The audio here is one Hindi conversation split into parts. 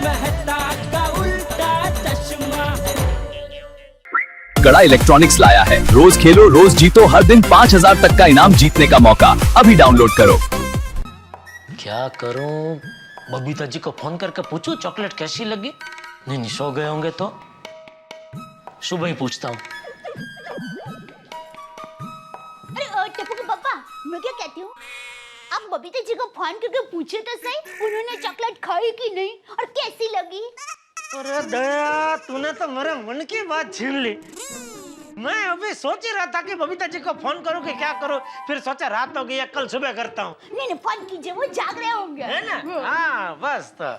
मेहता का उल्टा चश्मा। कड़ा इलेक्ट्रॉनिक्स लाया है, रोज खेलो रोज जीतो, हर दिन 5,000 तक का इनाम जीतने का मौका। अभी डाउनलोड करो। क्या करूं? बबीता जी को फोन करके पूछूं चॉकलेट कैसी लगी? नहीं, सो गए होंगे तो सुबह ही पूछता हूँ। अरे टप्पू के पापा, मैं क्या कहती हूँ, आप बबीता जी को फोन करके पूछे तो सही, उन्होंने चॉकलेट खाई कि नहीं और कैसी लगी? अरे दया, तूने तो मेरे मन की बात छीन ली। मैं अभी सोच ही रहा था कि बबीता जी को फोन करूं कि क्या करूं, फिर सोचा रात हो गई है, कल सुबह करता हूं। नहीं फोन कीजिए, वो जाग रहे होंगे, है ना? हाँ बस तो।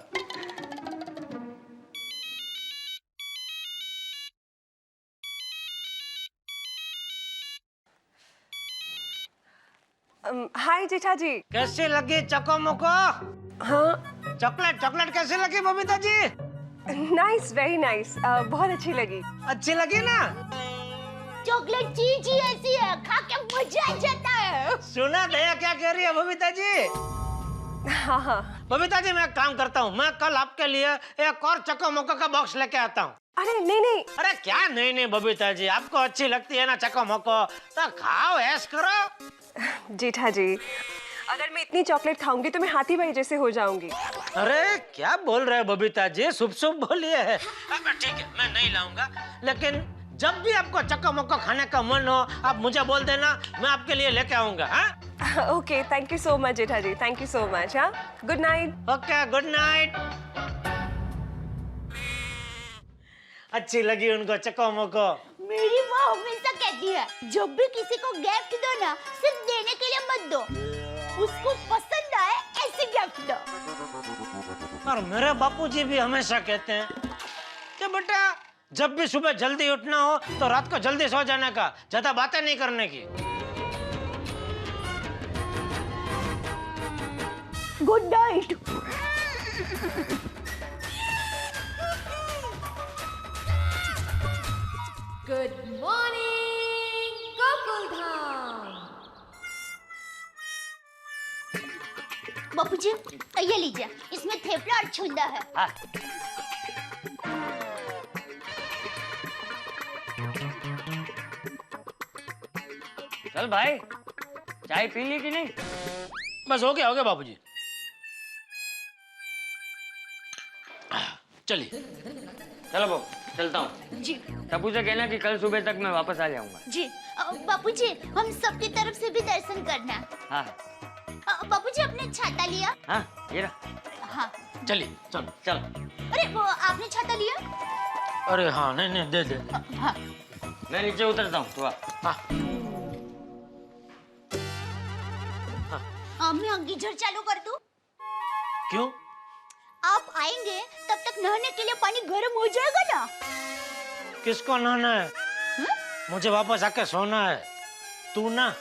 हाय जेठा जी। कैसी लगी चकोमोको? हाँ, चॉकलेट कैसी लगी Babita ji? Nice, very nice, बहुत अच्छी लगी। अच्छी लगी ना? चॉकलेट चीज ही ऐसी है, खा के मजा आ जाता है। सुना दया क्या कह रही है बबीता जी? हाँ हाँ। बबीता जी मैं काम करता हूँ, मैं कल आपके लिए एक और चकोमोको का बॉक्स लेके आता हूँ। अरे नहीं नहीं। अरे क्या नहीं बबीता जी, आपको अच्छी लगती है ना चकोमोको, तो खाओ, ऐश करो। जेठा जी, अगर मैं इतनी चॉकलेट खाऊंगी तो मैं हाथी भाई जैसे हो जाऊंगी। अरे क्या बोल रहे हो बबीता जी, शुभ बोलिए। ठीक है, मैं नहीं लाऊंगा, लेकिन जब भी आपको चकोमोको खाने का मन हो आप मुझे बोल देना, मैं आपके लिए लेके आऊंगा। हाँ okay, thank you so much Jetha ji, thank you so much. हाँ, good night. Okay, good night. अच्छी लगी उनको चकोमोको? मेरी माँ हमेशा कहती है, जब भी किसी को गिफ्ट दो ना, सिर्फ देने के लिए मत दो, उसको पसंद आए ऐसे गिफ्ट दो। और मेरे बापूजी भी हमेशा कहते हैं कि बेटा जब भी सुबह जल्दी उठना हो तो रात को जल्दी सो जाने का, ज्यादा बातें नहीं करने की। Good night. Good morning Gokuldham. Bapuji ये लीजिए, इसमें थेपला और छुंदा है। हाँ। चल भाई, चाय पी ली कि नहीं? बस हो गया बाबूजी। चलिए चलो बाबू, चलता हूँ। जी। टप्पू से कहना कि कल सुबह तक मैं वापस आ जाऊंगा। जी बापूजी, हम सबकी तरफ से भी दर्शन करना। हाँ बापूजी अपने छाता लिया? हाँ, ये रहा। हाँ चलिए चल चल। अरे वो आपने छाता लिया? अरे हाँ, नहीं दे दे। हाँ। मैं नीचे उतरता हूँ, तो हाँ। मैं गीजर चालू कर दूं? क्यों? आप आएंगे तब तक नहाने के लिए पानी गर्म हो जाएगा ना। किसको नहाना है? मुझे वापस आके सोना है, तू ना।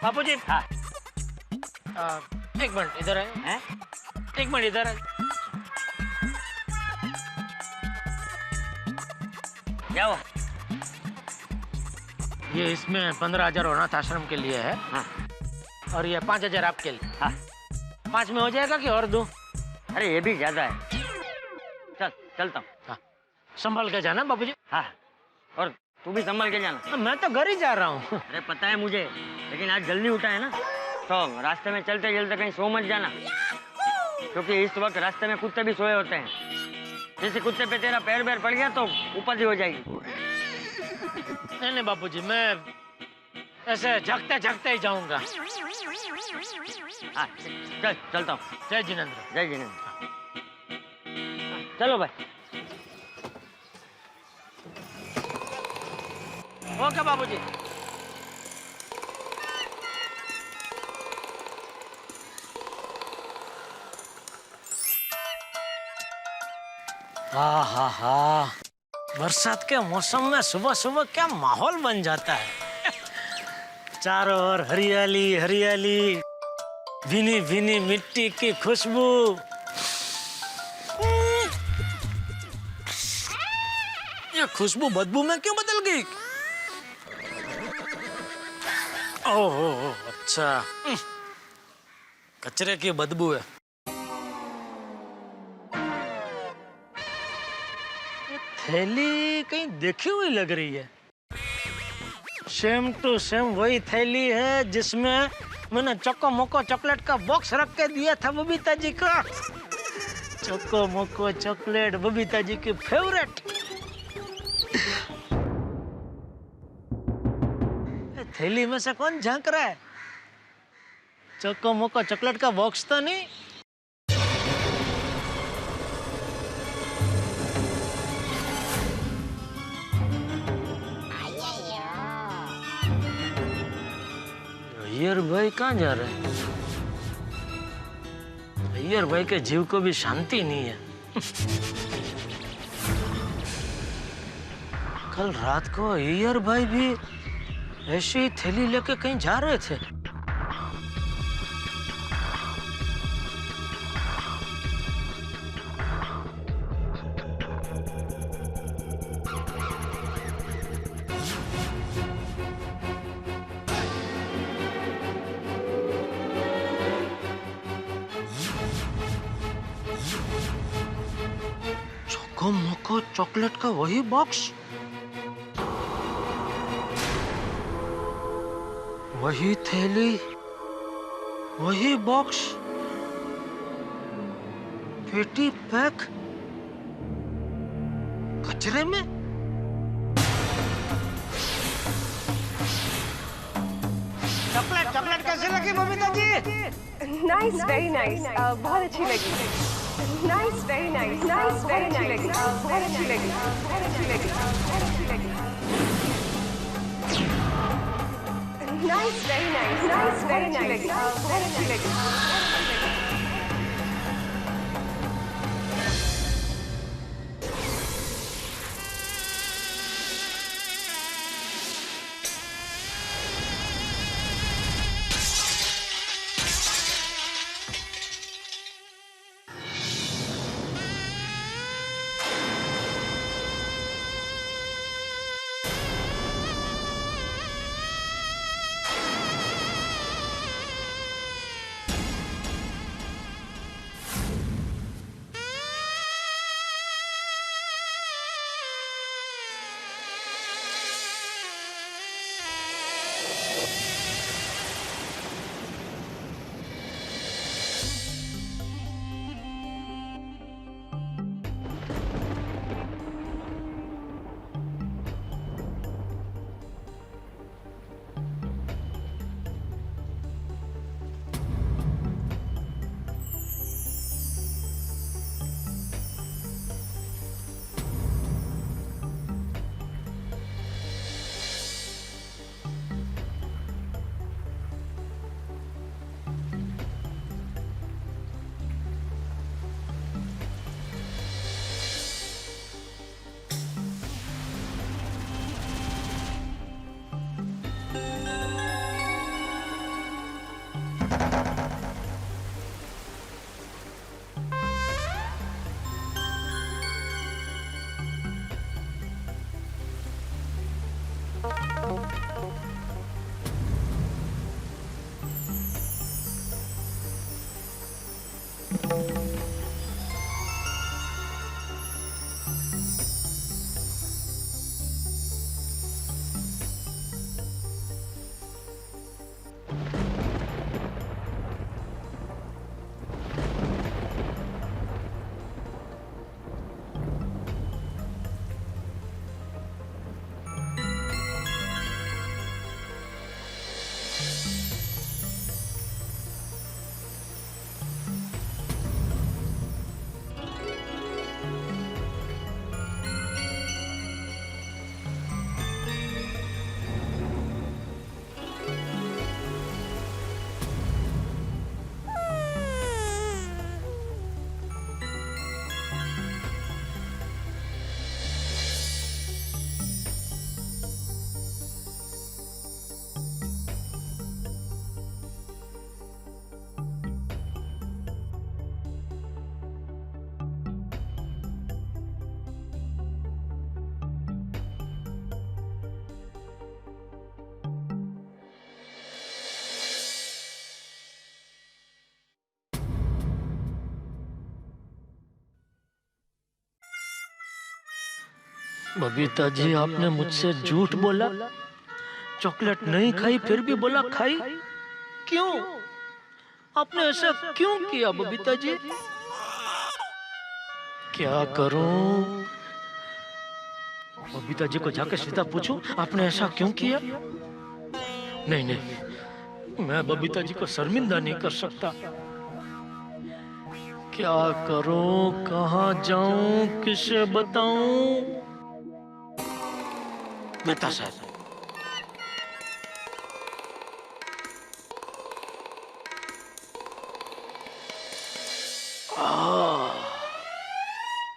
बापूजी। हाँ। एक मिनट इधर है? एक मिनट इधर है। क्या हुआ? ये इसमें 15,000 अनाथ आश्रम के लिए है। हाँ। और ये 5,000 आपके लिए। हाँ। 5 में हो जाएगा कि और दूं? अरे ये भी ज्यादा है। चलता हूँ। हाँ। संभल के जाना बाबूजी। हाँ, और तू भी संभल के जाना। मैं तो घर ही जा रहा हूँ। अरे पता है मुझे, लेकिन आज जल्दी उठा है ना, तो रास्ते में चलते चलते कहीं सो मत जाना, क्योंकि इस वक्त रास्ते में कुत्ते भी सोए होते हैं। जैसे कुत्ते पे तेरा पैर पड़ गया तो ऊपर ही हो जाएगी। नहीं बापूजी, मैं ऐसे झकते ही जाऊंगा। हाँ, चलता हूँ। जय जिनेंद्र। जय जिनेंद्र। चलो भाई। ओके बाबूजी। हा, बरसात के मौसम में सुबह सुबह क्या माहौल बन जाता है। चारों ओर हरियाली हरियाली, भीनी भीनी मिट्टी की खुशबू। ये खुशबू बदबू में क्यों बदल गई? ओहो अच्छा, कचरे की बदबू है। ये थैली कहीं देखी हुई लग रही है। सेम टू सेम वही थैली है जिसमें मैंने चोको मोको चॉकलेट का बॉक्स रख के दिया था बबीता जी को। चोको मोको चॉकलेट बबीता जी की फेवरेट। थैली में से कौन झांक रहा है? चोको मोको चॉकलेट का बॉक्स तो नहीं? अय्यर भाई कहाँ जा रहे हैं? अय्यर भाई के जीव को भी शांति नहीं है। कल रात को अय्यर भाई भी ऐसी ही थैली लेके कहीं जा रहे थे। चोको मोको चॉकलेट का वही बॉक्स, वही थैली, वही बॉक्स, पेटी पैक कचरे में। चॉकलेट चॉकलेट कैसे लगी Babita ji? Nice, very nice, बहुत अच्छी लगी। Nice, very nice, nice, very nice, बहुत अच्छी लगी, बहुत अच्छी लगी, बहुत अच्छी लगी। Nice, very nice, nice, very nice, बहुत अच्छी लगी। बबीता जी, आपने मुझसे झूठ बोला, चॉकलेट नहीं खाई फिर भी बोला खाई, क्यों? आपने ऐसा क्यों किया बबीता जी? क्या करूं? बबीता जी को जाके सीधा पूछूं आपने ऐसा क्यों किया? नहीं नहीं, मैं बबीता जी को शर्मिंदा नहीं कर सकता। क्या करूं, कहाँ जाऊं, किसे बताऊं? मेहता साहब,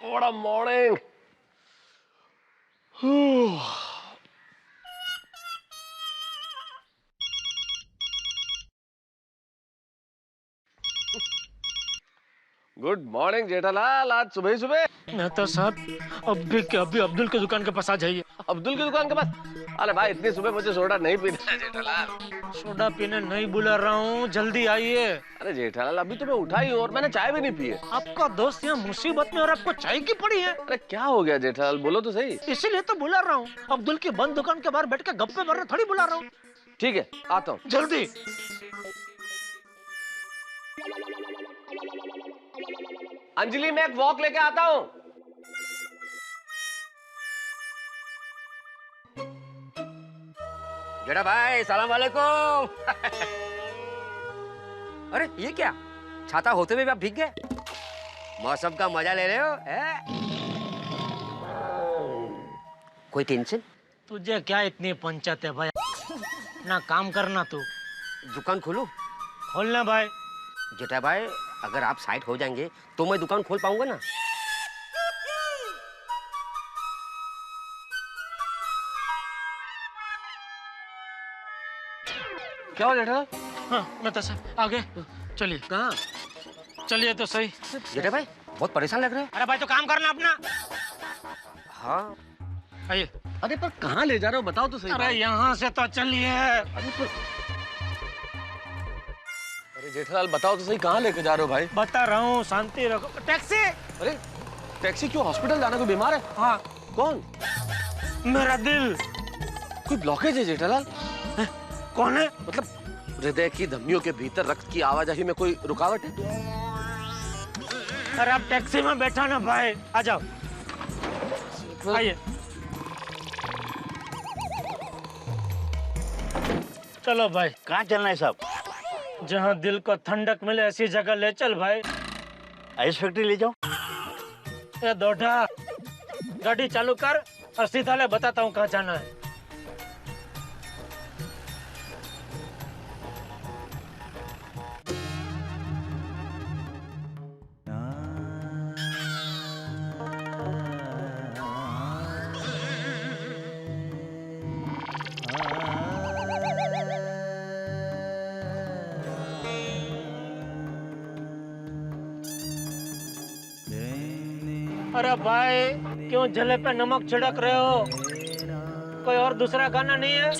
What a morning! Good morning Jethalal, आज सुबह ही सुबह। मेहता साहब, अभी के अभी अब्दुल की दुकान के पास आ जाइए। अब्दुल की दुकान के पास? अरे भाई, इतनी सुबह मुझे सोडा नहीं पीना है जेठालाल। सोडा पीने नहीं बुला रहा हूँ, जल्दी आइए। अरे जेठालाल, अभी तो मैं उठा ही हूँ और मैंने चाय भी नहीं पी है। आपका दोस्त यहाँ मुसीबत में और आपको चाय की पड़ी है। अरे क्या हो गया जेठालाल, बोलो तो सही। इसीलिए तो बुला रहा हूँ। अब्दुल की बंद दुकान के बाहर बैठ के गप्पे मारने थोड़ी बुला रहा हूँ। ठीक है, आता हूँ। जल्दी। अंजलि, मैं एक वॉक लेके आता हूँ। जेठा भाई, सलाम वालेकुम। अरे ये क्या, छाता होते हुए भी आप भीग गए? मौसम का मजा ले रहे हो कोई टेंशन? तुझे क्या इतनी पंचायत है भाई? ना काम करना तू। दुकान खोलूं? खोलना भाई। जेठा भाई, अगर आप साइड हो जाएंगे तो मैं दुकान खोल पाऊंगा ना? क्या हो जेठालाल? हाँ, मेहता साहब आगे चलिए। कहाँ? चलिए तो सही। जेठा भाई, बहुत परेशान लग रहे हो। अरे भाई, तो काम करना अपना। हाँ, आइए। अरे पर कहाँ ले जा रहे हो, बताओ तो सही। अरे यहाँ से तो चलिए। अरे जेठालाल, बताओ तो सही, कहाँ लेके जा रहे हो भाई? बता रहा हूँ, शांति रखो। टैक्सी। अरे टैक्सी क्यों? हॉस्पिटल जाना? कोई बीमार है? हाँ। कौन? मेरा दिल। कोई ब्लॉकेज है जेठालाल? कौन है? मतलब हृदय की धमनियों के भीतर रक्त की आवाजाही में कोई रुकावट है? अरे आप टैक्सी में बैठा ना भाई, आ जाओ। आइए। चलो भाई। कहाँ चलना है साहब? जहाँ दिल को ठंडक मिले ऐसी जगह ले चल भाई। आइस फैक्ट्री ले जाओ। ए दोढ़ा, गाड़ी चालू कर और सीधा ले, बताता हूँ कहाँ जाना है। अरे भाई, क्यों जले पे नमक छिड़क रहे हो? कोई और दूसरा गाना नहीं है?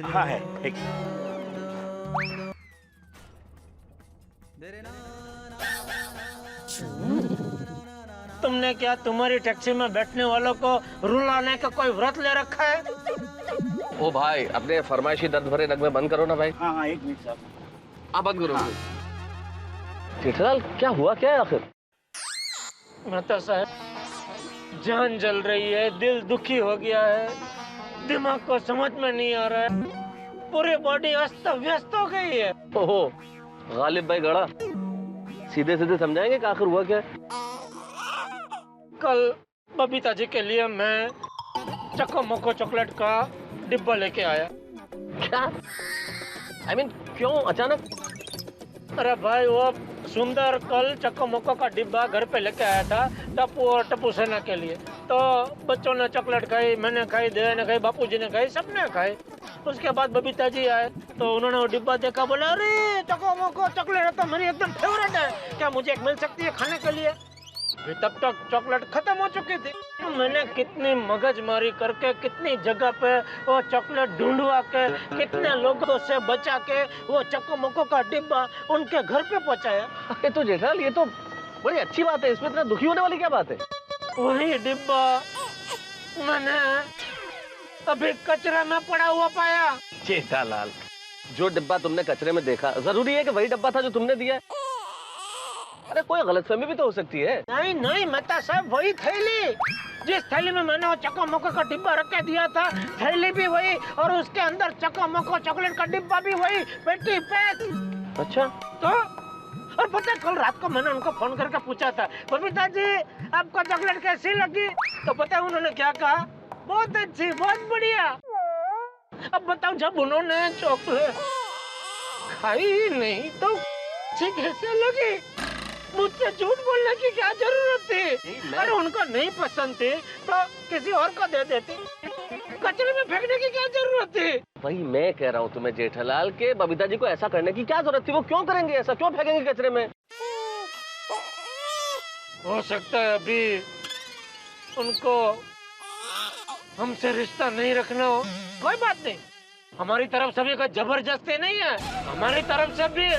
हाँ है, एक। तुमने क्या तुम्हारी टैक्सी में बैठने वालों को रुलाने का कोई व्रत ले रखा है? ओ भाई, अपने फरमाइशी दर्द भरे नगमे बंद करो ना भाई। हाँ, एक मिनट साहब। आप बंद करो। जेठालाल, क्या हुआ क्या है आखिर? मेहता साहब, जान जल रही है, दिल दुखी हो गया है, दिमाग को समझ में नहीं आ रहा है, पूरी बॉडी अस्त व्यस्त हो गई है। ओहो, गालिब भाई गड़ा, सीधे सीधे समझाएंगे कि आखिर हुआ क्या है? कल बबीता जी के लिए मैं चको मोको चॉकलेट का डिब्बा लेके आया। क्या? I mean, क्यों अचानक? अरे भाई, वो सुंदर कल चक्को मोको का डिब्बा घर पे लेके आया था टप्पू और टप्पू सेना के लिए। तो बच्चों ने चॉकलेट खाई, मैंने खाई, देवा ने खाई, बापूजी ने खाई, सबने खाई। उसके बाद बबीता जी आए तो उन्होंने वो डिब्बा देखा, बोले अरे चक्को मोको चॉकलेट तो मेरी एकदम फेवरेट है, क्या मुझे एक मिल सकती है खाने के लिए? तब तक चॉकलेट खत्म हो चुकी थी। मैंने कितनी मगजमारी करके, कितनी जगह पे वो चॉकलेट ढूंढवा के, कितने लोगों से बचा के वो चक्को मोको का डिब्बा उनके घर पे पहुंचाया। ये तो जेठालाल, ये तो बड़ी अच्छी बात है, इसमें इतना दुखी होने वाली क्या बात है? वही डिब्बा मैंने अभी कचरा में पड़ा हुआ पाया। जेठालाल, जो डिब्बा तुमने कचरे में देखा जरूरी है कि वही डब्बा था जो तुमने दिया है? अरे कोई गलतफहमी भी तो हो सकती है। नहीं नहीं मेहता साहब, वही थैली जिस थैली में मैंने वो चक्का मक्का का डिब्बा रख के दिया था, थैली भी वही और उसके अंदर चक्का मक्का चॉकलेट का डिब्बा भी वही, पेटी पैक। अच्छा तो और पता है, कल रात को मैंने उनको फोन करके पूछा था, बबीता जी आपको चॉकलेट कैसी लगी? तो पता है उन्होंने क्या कहा? बहुत अच्छी, बहुत बढ़िया। अब बताओ, जब उन्होंने चॉकलेट खाई ही नहीं तो अच्छी कैसे लगी? मुझसे झूठ बोलने की क्या जरूरत थी? अरे उनको नहीं पसंद थी तो किसी और को दे देती, कचरे में फेंकने की क्या जरूरत थी? वही मैं कह रहा हूँ तुम्हें जेठालाल के बबीता जी को ऐसा करने की क्या जरूरत थी? वो क्यों करेंगे ऐसा? क्यों फेंकेंगे कचरे में? हो सकता है अभी उनको हमसे रिश्ता नहीं रखना हो। कोई बात नहीं, हमारी तरफ से भी कोई जबरदस्ती नहीं है, हमारी तरफ से भी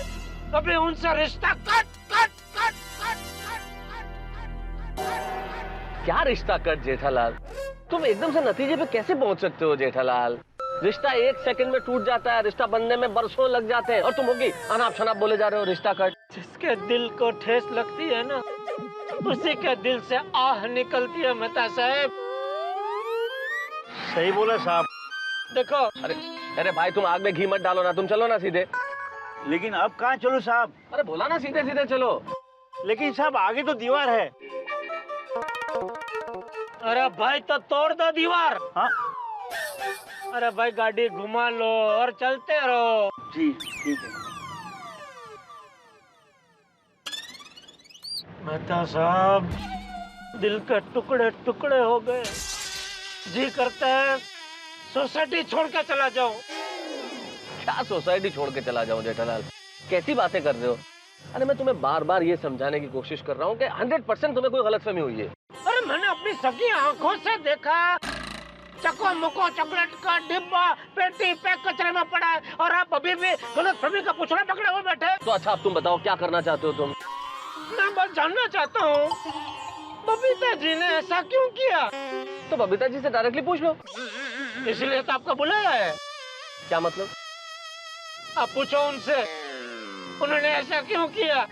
कभी उनसे रिश्ता कट कट कट कट क्या रिश्ता कट जेठालाल? तुम एकदम से नतीजे पे कैसे पहुंच सकते हो जेठालाल? रिश्ता 1 सेकंड में टूट जाता है, रिश्ता बनने में बरसों लग जाते हैं और तुम होगी अनाप शनाप बोले जा रहे हो रिश्ता कट। जिसके दिल को ठेस लगती है ना, उसी के दिल से आह निकलती है मेहता साहब। सही बोला साहब। देखो, अरे अरे भाई तुम आग में घी मत डालो ना, तुम चलो ना सीधे। लेकिन अब कहाँ चलूं साहब? अरे बोला ना सीधे सीधे चलो। लेकिन साहब आगे तो दीवार है। अरे भाई तो तोड़ दो दीवार। हाँ अरे भाई गाड़ी घुमा लो और चलते रहो। जी ठीक है। मेहता साहब, दिल के टुकड़े टुकड़े हो गए, जी करता है सोसाइटी छोड़ के चला जाऊं। क्या सोसाइटी छोड़ के चला जाऊं जेठालाल? कैसी बातें कर रहे हो? अरे मैं तुम्हें बार बार ये समझाने की कोशिश कर रहा हूँ कि 100% तुम्हें कोई गलतफहमी हुई है। अरे मैंने अपनी सगी आंखों से देखा, चको मुको चॉकलेट का डिब्बा पेटी पैक कचरे में पड़ा है और आप अभी भी गलतफहमी का पुछड़ा पकड़े हुए बैठे। तो अच्छा अब तुम बताओ क्या करना चाहते हो तुम? मैं बस जानना चाहता हूँ बबीता जी ने ऐसा क्यों किया। तो बबीता जी से डायरेक्टली पूछ लो। इसलिए तो आपको बुलाया है। क्या मतलब? आप पूछो उनसे, उन्होंने ऐसा क्यों किया।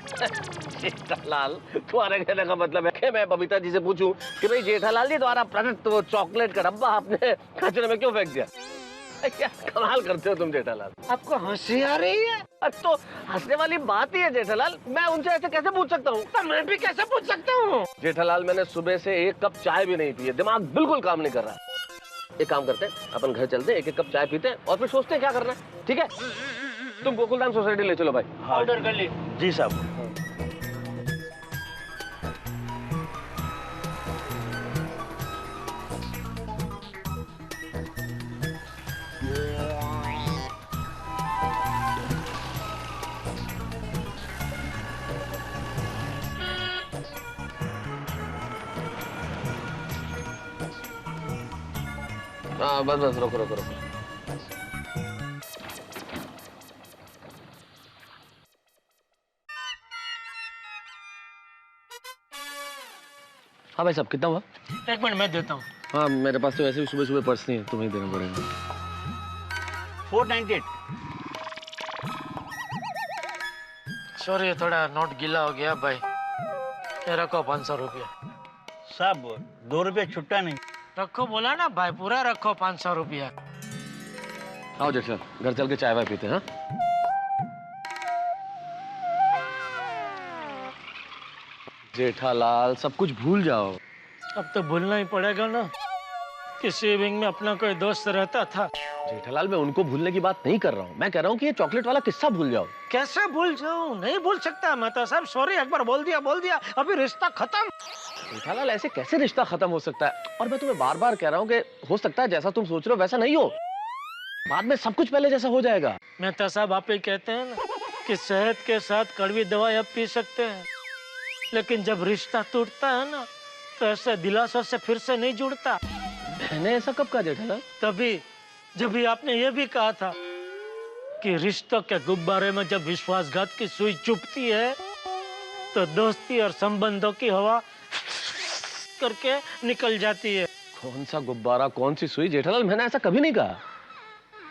जेठालाल, तुम्हारे कहने का मतलब है कि मैं बबीता जी से पूछूं कि भाई जेठालाल जी द्वारा प्रदत्त वो चॉकलेट का डब्बा आपने कचरे में क्यों फेंक दिया? क्या कमाल करते हो तुम जेठालाल। आपको हंसी आ रही है? अब तो हंसने वाली बात ही है जेठालाल, मैं उनसे ऐसे कैसे पूछ सकता हूँ? तो मैं भी कैसे पूछ सकता हूँ? जेठालाल मैंने सुबह से 1 कप चाय भी नहीं पी है, दिमाग बिल्कुल काम नहीं कर रहा। एक काम करते हैं, अपन घर चलते हैं, 1-1 कप चाय पीते हैं और फिर सोचते हैं क्या करना है। ठीक है? तुम गोकुलधाम सोसाइटी ले चलो भाई। हाँ ऑर्डर कर ली। जी साहब। हाँ बस बस रोको रोको रोको। हाँ भाई साहब कितना हुआ? 1 मिनट मैं देता हूँ। हाँ मेरे पास तो वैसे भी सुबह सुबह पर्स नहीं है, तुम्हें देना पड़ेगा। 498। सॉरी, थोड़ा नोट गीला हो गया भाई। ये रखो 500 रुपया। साहब 2 रुपये छुट्टा नहीं। रखो बोला ना भाई, पूरा रखो 500 रुपया। आओ जेठा, घर चल के चाय वाय पीते हैं। हाँ जेठालाल, सब कुछ भूल जाओ। अब तो भूलना ही पड़ेगा ना कि सेविंग में अपना कोई दोस्त रहता था। जेठालाल मैं उनको भूलने की बात नहीं कर रहा हूँ, मैं कह रहा हूँ कि ये चॉकलेट वाला किस्सा भूल जाओ। कैसे भूल जाऊं? नहीं भूल सकता मैं तो साहब। सॉरी, एक बार बोल दिया, अभी रिश्ता खत्म। जेठालाल ऐसे कैसे रिश्ता खत्म हो सकता है? और मैं तुम्हें बार बार कह रहा हूँ कि हो सकता है जैसा तुम सोच रहे हो वैसा नहीं हो, बाद में सब कुछ पहले जैसा हो जाएगा। मेहता साहब आप ही कहते हैं ना कि सेहत के साथ कड़वी दवाई आप पी सकते हैं, लेकिन जब रिश्ता टूटता है ना तो ऐसे दिलासा से फिर से नहीं जुड़ता। मैंने ऐसा कब कहा जेठालाल? तभी जब भी आपने ये भी कहा था कि रिश्तों के गुब्बारे में जब विश्वासघात की सुई चुभती है तो दोस्ती और संबंधों की हवा करके निकल जाती है। कौन सा गुब्बारा, कौन सी सुई जेठालाल, मैंने ऐसा कभी नहीं कहा।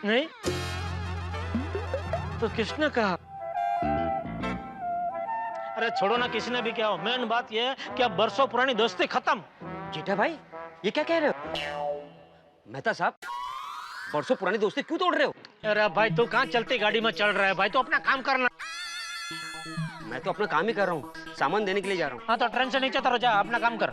नहीं तो किसने कहा? अरे छोड़ो ना, किसने भी क्या हो, मेन बात यह है कि अब बरसों पुरानी दोस्ती खत्म। जेठा भाई ये क्या कह रहे हो? मेहता साहब परसों पुरानी दोस्ती क्यों तोड़ रहे हो? अरे भाई तू कहाँ चलती गाड़ी में चल रहा है भाई, तो अपना काम करना। मैं तो अपना काम ही कर रहा हूँ, सामान देने के लिए जा रहा हूँ। हाँ तो ट्रेन से नीचे उतर जा, अपना काम कर।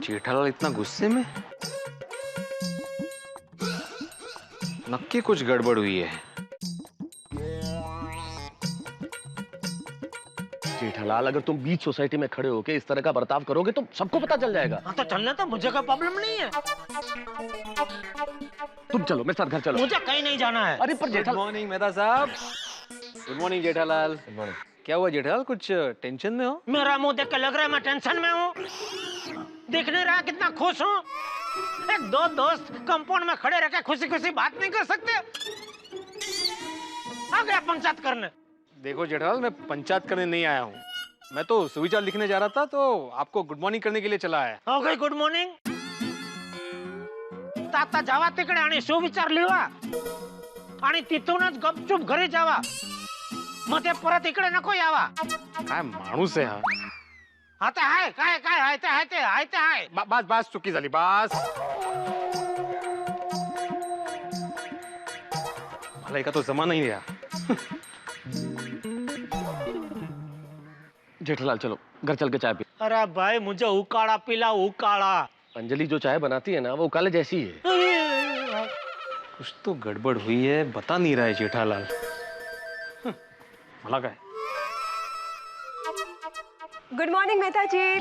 जेठालाल इतना गुस्से में? नक्की कुछ गड़बड़ हुई है। जेठालाल, अगर तुम बीच सोसाइटी में खड़े होके इस तरह का बर्ताव करोगे तो सबको पता चल जाएगा। हाँ तो चलने तो, मुझे कोई प्रॉब्लम नहीं है। तुम चलो मेरे साथ घर चलो। मुझे कहीं नहीं जाना है। अरे पर गुड जेठालाल। मॉर्निंग मेहता साहब। Good morning Jethalal. Good morning. क्या हुआ जेठालाल, कुछ टेंशन में हो? मेरा मुंह देख के लग रहा है मैं टेंशन में हूँ। दिख नहीं रहा कितना खुश हूँ। एक दो दोस्त कंपाउंड में खड़े रहकर खुशी खुशी बात नहीं कर सकते। आ गया पंचायत करने। देखो जेठालाल, मैं पंचायत करने नहीं आया हूँ, मैं तो सुविचार लिखने जा रहा था, तो आपको गुड मॉर्निंग करने के लिए चला आया। हो गई गुड मॉर्निंग। ताता जावा तिकडे आणि सुविचार लिहा आणि तिथूनच गपचूप घरी जावा, मग ते परत इकडे नको यावा। काय माणूस आहे हा। आता हाय काय काय हाय ते हाय ते हाय ते हाय। बस बस चुकी झाली, बस। मला एका तो जमा नहीं रहा। जेठालाल चलो घर चल के चाय पी। अरे भाई मुझे उकाड़ा पिला, उकाड़ा। अंजलि जो चाय बनाती है ना वो उकाले जैसी है। कुछ तो गड़बड़ हुई है, बता नहीं रहा है जेठालाल। मला काय? Good morning Mehta ji.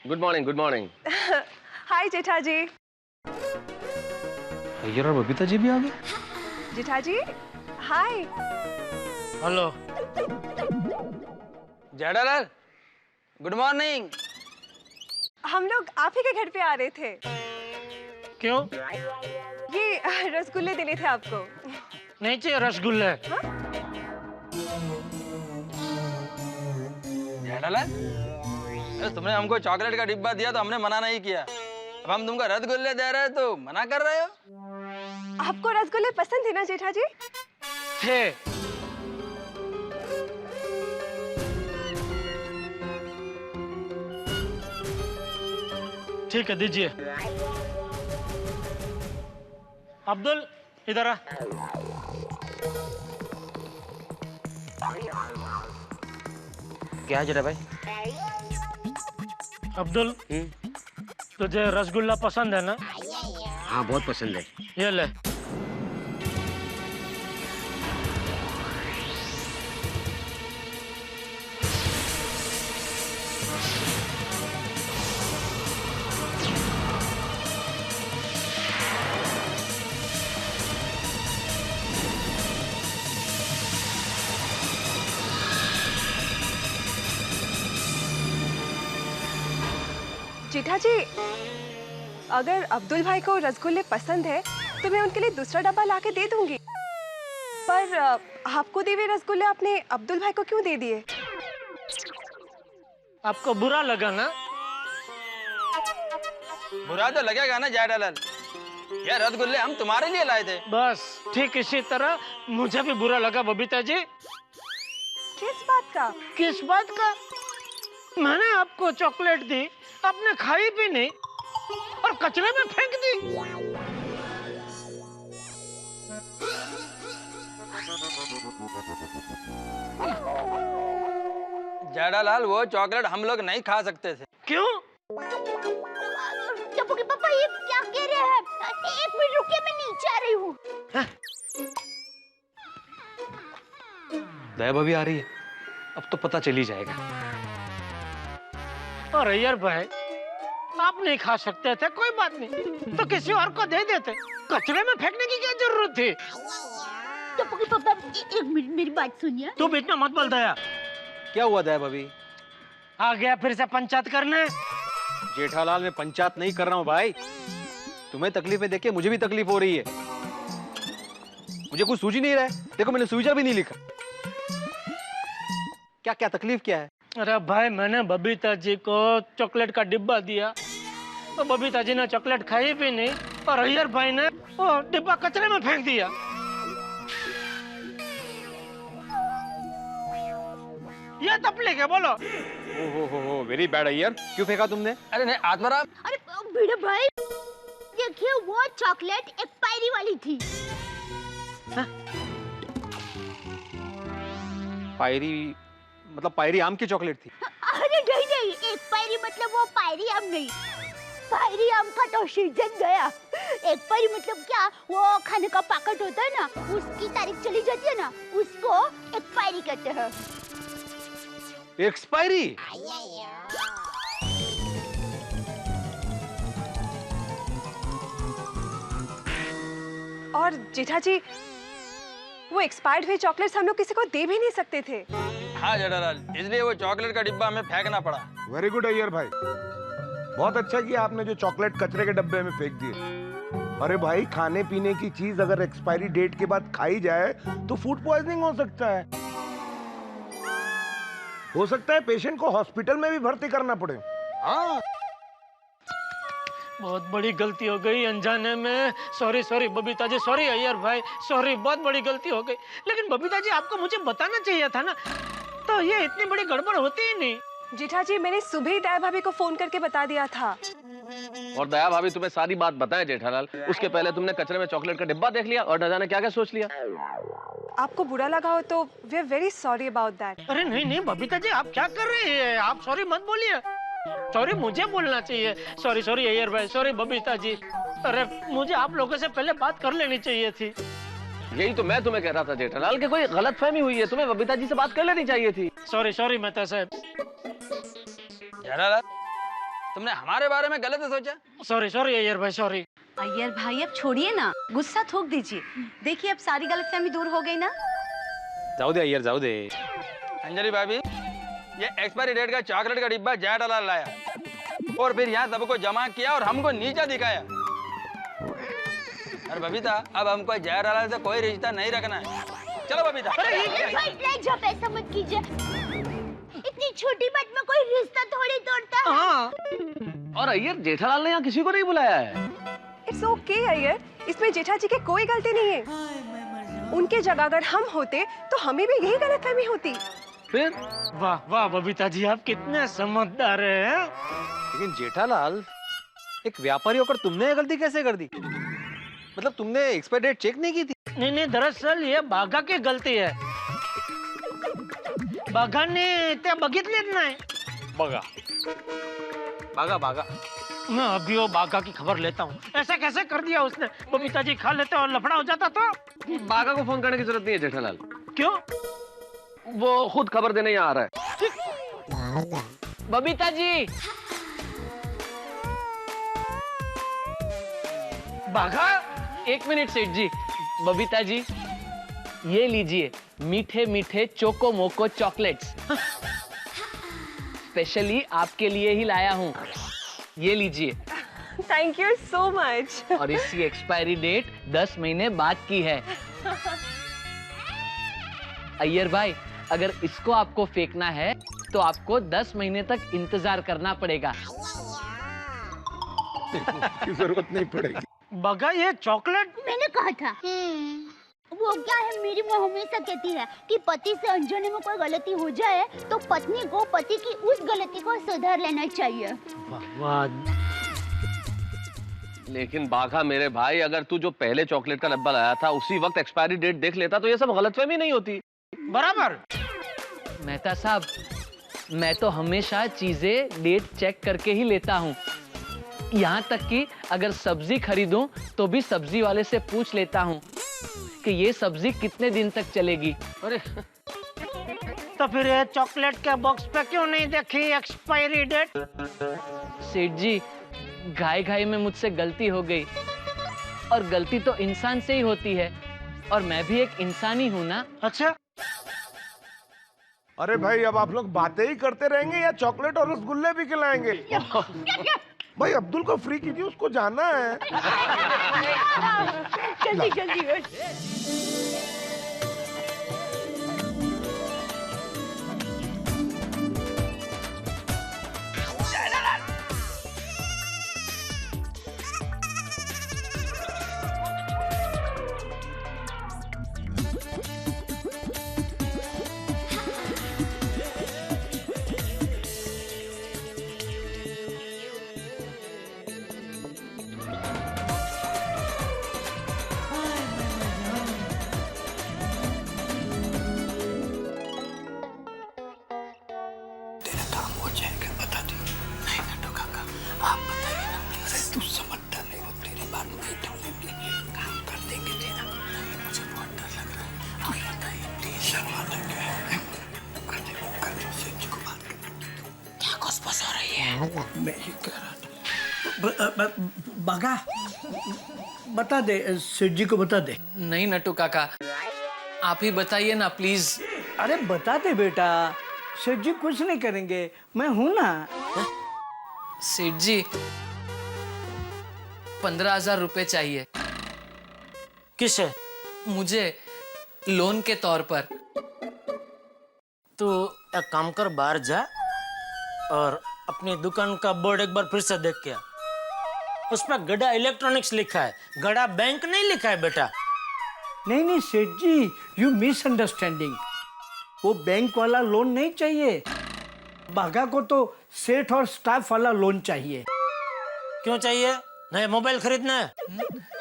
Good morning, good morning. Hi Jetha ji. Iyer और बबीता जी भी आ गए। Jetha ji hi. Hello Jethalal, good morning. हम लोग आप ही के घर पे आ रहे थे। क्यों? ये रसगुल्ले देने थे आपको। नहीं चाहिए रसगुल्ले। जेठालाल, अरे तुमने हमको चॉकलेट का डिब्बा दिया तो हमने मना नहीं किया, अब हम तुमको रसगुल्ले दे रहे हैं तो मना कर रहे हो? आपको रसगुल्ले पसंद थे ना जेठा जी? थे। ठीक है दीजिए। अब्दुल इधर आ। क्या है जेठा भाई? अब्दुल तुझे रसगुल्ला पसंद है ना? हाँ बहुत पसंद है। ये ले। जेठा जी अगर अब्दुल भाई को रसगुल्ले पसंद है तो मैं उनके लिए दूसरा डब्बा लाके दे दूंगी, पर आपको दिए हुए रसगुल्ले आपने अब्दुल भाई को क्यों दे दिए? आपको बुरा लगा ना? बुरा तो लगेगा ना जेठालाल, ये रसगुल्ले हम तुम्हारे लिए लाए थे। बस ठीक इसी तरह मुझे भी बुरा लगा बबीता जी। किस बात का? किस बात का? मैंने आपको चॉकलेट दी, आपने खाई भी नहीं और कचरे में फेंक दी। जेठालाल, वो चॉकलेट हम लोग नहीं खा सकते थे। क्यों? टप्पू के पापा ये क्या कह रहे हैं? एक मिनट रुकिए, मैं नीचे आ रही हूँ। दया भाभी आ रही है, अब तो पता चल ही जाएगा। और अय्यर भाई आप नहीं खा सकते थे, कोई बात नहीं, तो किसी और को दे देते, कचरे में फेंकने की क्या जरूरत थी? टप्पू के पापा एक मिनट मेरी बात सुनिए। तू बीच में मत बोल दया। क्या हुआ दया भाभी? आ गया फिर से पंचायत करने। जेठालाल, मैं पंचायत नहीं कर रहा हूँ भाई। तुम्हें तकलीफें देख के मुझे भी तकलीफ हो रही है। मुझे कुछ सूझ ही नहीं रहा है। देखो मैंने सुविचार भी नहीं लिखा। क्या क्या तकलीफ क्या है? अरे भाई, मैंने बबीता जी को चॉकलेट का डिब्बा दिया तो बबीता जी ने चॉकलेट खाई भी नहीं और अय्यर भाई ने वो डिब्बा कचरे में फेंक दिया। ये तकलीफ है, बोलो। ओहो, वेरी बैड अय्यर। क्यों फेंका तुमने? अरे नहीं आत्माराम, अरे भिड़े भाई, देखिए वो चॉकलेट एक्सपायरी वाली थी। पायरी मतलब पायरी आम की चॉकलेट थी? अरे नहीं, एक्सपायरी मतलब वो पायरी आम नहीं। पायरी आम का तो सीजन गया। एक्सपायरी मतलब क्या, वो खाने का पैकेट होता है ना, उसकी तारीख चली जाती है ना, उसको एक्सपायरी कहते हैं। एक्सपायरी? और जेठा जी, वो एक्सपायर्ड हुई चॉकलेट्स हम लोग किसी को दे भी नहीं सकते थे। हाँ जेठालाल, इसलिए वो चॉकलेट का डिब्बा हमें फेंकना पड़ा। वेरी गुड अय्यर भाई, बहुत अच्छा किया आपने जो चॉकलेट कचरे के डब्बे में फेंक दिए। अरे भाई, खाने पीने की चीज अगर एक्सपायरी डेट के बाद खाई जाए तो फूड पॉइजनिंग हो सकता है। हो सकता है पेशेंट को हॉस्पिटल में भी भर्ती करना पड़े। हाँ, बहुत बड़ी गलती हो गई अनजाने में। सॉरी बबीता जी, सॉरी अय्यर भाई, सॉरी, बहुत बड़ी गलती हो गई। लेकिन बबीता जी, आपको मुझे बताना चाहिए था ना, तो ये इतनी बड़ी गड़बड़ होती ही नहीं। जेठा जी, मैंने सुबह ही दया भाभी को फोन करके बता दिया था। और दया भाभी तुम्हें सारी बात बताएं जेठालाल, उसके पहले तुमने कचरे में चॉकलेट का डिब्बा देख लिया और न जाने क्या क्या सोच लिया। आपको बुरा लगा हो तो we are very sorry about that. अरे नहीं बबीता जी, आप क्या कर रही है? आप सॉरी मत बोलिए। सॉरी मुझे बोलना चाहिए। सॉरी अय्यर भाई, सॉरी बबीता जी। अरे मुझे आप लोगों से पहले बात कर लेनी चाहिए थी। यही तो मैं तुम्हें कह रहा था जेठालाल कि कोई गलतफहमी हुई है, तुम्हें बबीता जी से बात कर लेनी चाहिए थी। सॉरी मेहता साहब। जेठालाल, तुमने हमारे बारे में गलत सोचा। सॉरी अय्यर भाई, सॉरी। अय्यर भाई, अब छोड़िए ना, गुस्सा थोक दीजिए। देखिए अब सारी गलतफहमी दूर हो गई ना। जाओ दे अय्यर, जाओ दे। अंजलि भाभी, ये एक्सपायरी डेट का चॉकलेट का डिब्बा जेठालाल लाया और फिर यहाँ सबको जमा किया और हमको नीचा दिखाया। अरे बबीता, अब हमको जेठालाल से कोई रिश्ता नहीं रखना है। चलो बबीता। ऐसा मत कीजिए, इतनी छोटी बात में कोई रिश्ता थोड़ी तोड़ता है। हाँ। और अय्यर, जेठालाल ने यहाँ किसी को नहीं बुलाया है। इट्स ओके अय्यर, इसमें जेठा जी की कोई गलती नहीं है। उनके जगह अगर हम होते तो हमें भी यही गलतफहमी होती। फिर? वाह बबीता जी, आप कितने समझदार हैं। लेकिन जेठालाल, एक व्यापारी होकर तुमने ये गलती कैसे कर दी? मतलब तुमने एक्सपायरी डेट चेक नहीं की थी? नहीं, दरअसल ये बाघा की गलती है। बाघाने ते बघितलेच नाही। बागा मैं अभी वो बाघा की खबर लेता हूँ। ऐसा कैसे कर दिया उसने? बबीता जी खा लेते और लफड़ा हो जाता तो। बाघा को फोन करने की जरूरत नहीं है जेठालाल। क्यों? वो खुद खबर देने यहाँ आ रहा है। बबीता जी। बाघा, 1 मिनट सेठ जी। बबीता जी, ये लीजिए मीठे मीठे चोको मोको चॉकलेट्स, स्पेशली आपके लिए ही लाया हूँ। ये लीजिए। Thank you so much. और इसकी एक्सपायरी डेट 10 महीने बाद की है। अय्यर भाई, अगर इसको आपको फेंकना है तो आपको 10 महीने तक इंतजार करना पड़ेगा। की जरूरत नहीं पड़ेगी। बघा, ये चॉकलेट मैंने कहा था। वो क्या है, मेरी माँ हमेशा कहती है कि पति से अनजाने में कोई गलती हो जाए तो पत्नी को पति की उस गलती को सुधार लेना चाहिए। लेकिन बाघा मेरे भाई, अगर तू जो पहले चॉकलेट का डब्बा लाया था उसी वक्त एक्सपायरी डेट देख लेता तो ये सब गलतफहमी नहीं होती। बराबर। मेहता साहब, मैं तो हमेशा चीजें डेट चेक करके ही लेता हूँ। यहाँ तक कि अगर सब्जी खरीदूं तो भी सब्जी वाले से पूछ लेता हूँ कि ये सब्जी कितने दिन तक चलेगी। अरे तो फिर ये चॉकलेट के बॉक्स पे क्यों नहीं देखी एक्सपायरी डेट? सेठ जी, घाई में मुझसे गलती हो गई, और गलती तो इंसान से ही होती है, और मैं भी एक इंसान ही हूँ ना। अच्छा, अरे भाई अब आप लोग बातें ही करते रहेंगे या चॉकलेट और रसगुल्ले भी खिलाएंगे? भाई अब्दुल को फ्री कीजिए, उसको जाना है। जल्दी जल्दी मैं ही कह रहा था। बागा बता दे, सेठ जी को बता दे। नहीं नट्टू काका, आप ही बताइए ना प्लीज। अरे बता दे बेटा, सेठ जी कुछ नहीं करेंगे, मैं हूं ना। सेठ जी 15,000 रुपए चाहिए। किसे? मुझे लोन के तौर पर। तू एक काम कर, बाहर जा और अपनी दुकान का बोर्ड एक बार फिर से देख के आ। उस पर गड़ा इलेक्ट्रॉनिक्स लिखा है, गड़ा बैंक नहीं लिखा है बेटा। नहीं नहीं सेठ जी, यू मिसअंडरस्टैंडिंग। वो बैंक वाला लोन नहीं चाहिए, बागा को तो सेठ और स्टाफ वाला लोन चाहिए। क्यों चाहिए? नया मोबाइल खरीदना है?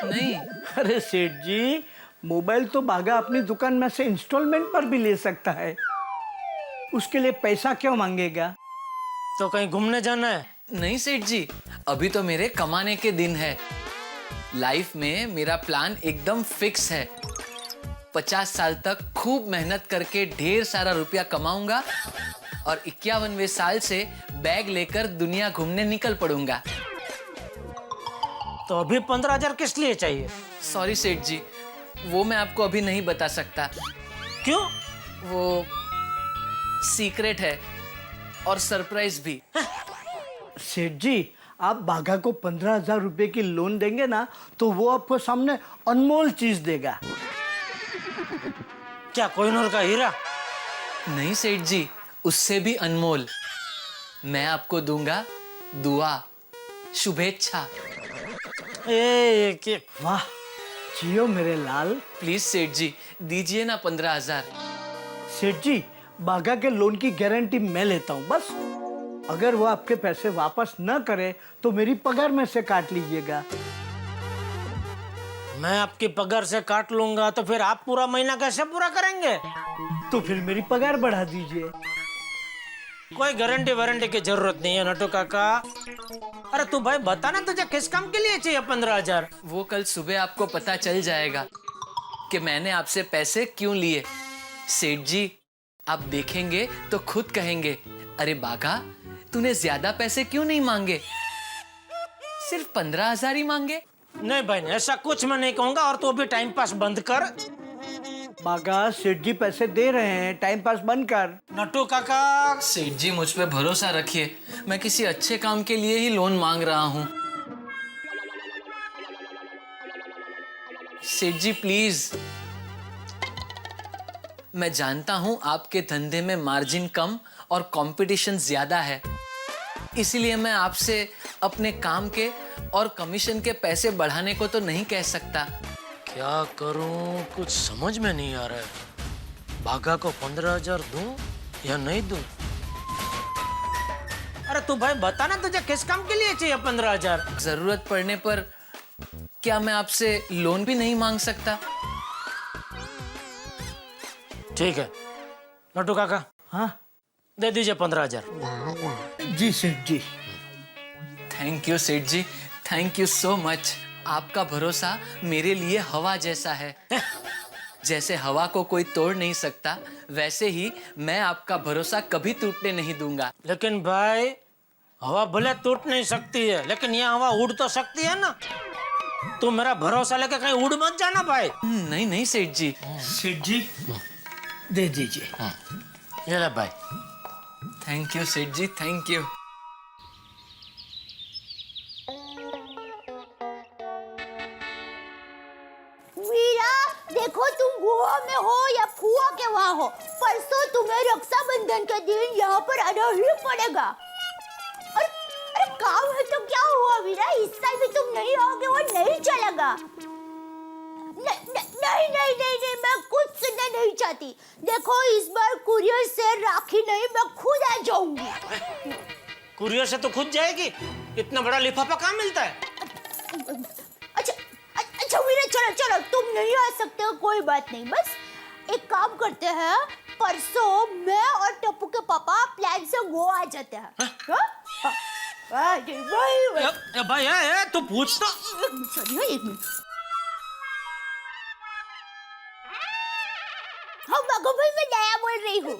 नहीं। अरे सेठ जी, मोबाइल तो बागा अपनी दुकान में से इंस्टॉलमेंट पर भी ले सकता है, उसके लिए पैसा क्यों मांगेगा? तो कहीं घूमने जाना है? नहीं सेठ जी, अभी तो मेरे कमाने के दिन है। लाइफ में मेरा प्लान एकदम फिक्स है। 50 साल तक खूब मेहनत करके ढेर सारा रुपया कमाऊंगा और 51वें साल से बैग लेकर दुनिया घूमने निकल पड़ूंगा। तो अभी 15,000 किस लिए चाहिए? सॉरी सेठ जी, वो मैं आपको अभी नहीं बता सकता। क्यों? वो सीक्रेट है और सरप्राइज भी। सेठ जी, आप बागा को 15,000 रुपए की लोन देंगे ना, तो वो आपको सामने अनमोल चीज देगा। क्या कोहिनूर का हीरा? नहीं सेठ जी, उससे भी अनमोल। मैं आपको दूंगा दुआ, शुभेच्छा। वाह, जियो मेरे लाल। प्लीज सेठ जी, दीजिए ना 15,000। सेठ जी, बागा के लोन की गारंटी मैं लेता हूँ बस। अगर वो आपके पैसे वापस न करे तो मेरी पगार में से काट लीजिएगा। मैं आपकी पगार से काट लूंगा तो फिर आप पूरा महीना कैसे पूरा करेंगे? तो फिर मेरी पगार बढ़ा दीजिए। कोई गारंटी वारंटी की जरूरत नहीं है नटू काका। अरे तू भाई बता ना, तुझे किस काम के लिए चाहिए 15,000? वो कल सुबह आपको पता चल जाएगा कि मैंने आपसे पैसे क्यों लिए। सेठ जी, आप देखेंगे तो खुद कहेंगे, अरे बागा तूने ज्यादा पैसे क्यों नहीं मांगे, सिर्फ 15,000 ही मांगे। नहीं भाई, ऐसा कुछ मैं नहीं कहूंगा। और तू अभी टाइम पास बंद कर। बागा, सेठ जी पैसे दे रहे हैं, टाइम पास बंद कर। नटू काका, सेठ जी मुझ पे भरोसा रखिए, मैं किसी अच्छे काम के लिए ही लोन मांग रहा हूँ। सेठ जी प्लीज, मैं जानता हूं आपके धंधे में मार्जिन कम और कंपटीशन ज्यादा है, इसीलिए मैं आपसे अपने काम के और कमीशन के पैसे बढ़ाने को तो नहीं कह सकता। क्या करूं, कुछ समझ में नहीं आ रहा है। बागा को 15,000 दूं या नहीं दूं? अरे तू भाई बता ना, तुझे किस काम के लिए चाहिए 15,000? जरूरत पड़ने पर क्या मैं आपसे लोन भी नहीं मांग सकता? ठीक है नटू काका, हाँ दे दीजिए 15,000। जी सेठ जी। थैंक यू सेठ जी, थैंक यू सो मच। आपका भरोसा मेरे लिए हवा जैसा है। जैसे हवा को कोई तोड़ नहीं सकता, वैसे ही मैं आपका भरोसा कभी टूटने नहीं दूंगा। लेकिन भाई, हवा भले टूट नहीं सकती है, लेकिन ये हवा उड़ तो सकती है ना। तू मेरा भरोसा लेके कहीं उड़ मत जाना भाई। नहीं नहीं सेठ जी। सेठ जी, दे दीजिए। ये ले भाई। थैंक यू सेठ जी, थैंक यू। वीरा, देखो तुम गोवा में हो या फुआ के वहाँ हो, परसों तुम्हें रक्षाबंधन के दिन यहाँ पर आना ही पड़ेगा। अरे काम है तो क्या हुआ वीरा, इस साल भी तुम नहीं आओगे, वो नहीं चलेगा। नहीं, मैं कुछ सुनना नहीं चाहती। देखो इस बार कुरियर से राखी नहीं, मैं खुद आ जाऊंगी। कुरियर से तो खुद जाएगी, इतना बड़ा लिफाफा कहाँ मिलता है? अच्छा वीरा, चलो तुम नहीं आ सकते हो, कोई बात नहीं। बस एक काम करते हैं, परसों मैं और टप्पू के पापा प्लान से गोवा आ जाते हैं। भाई तू पूछ तो। सॉरी, एक मिनट। हाँ भगत भाई, मैं नया बोल रही हूँ।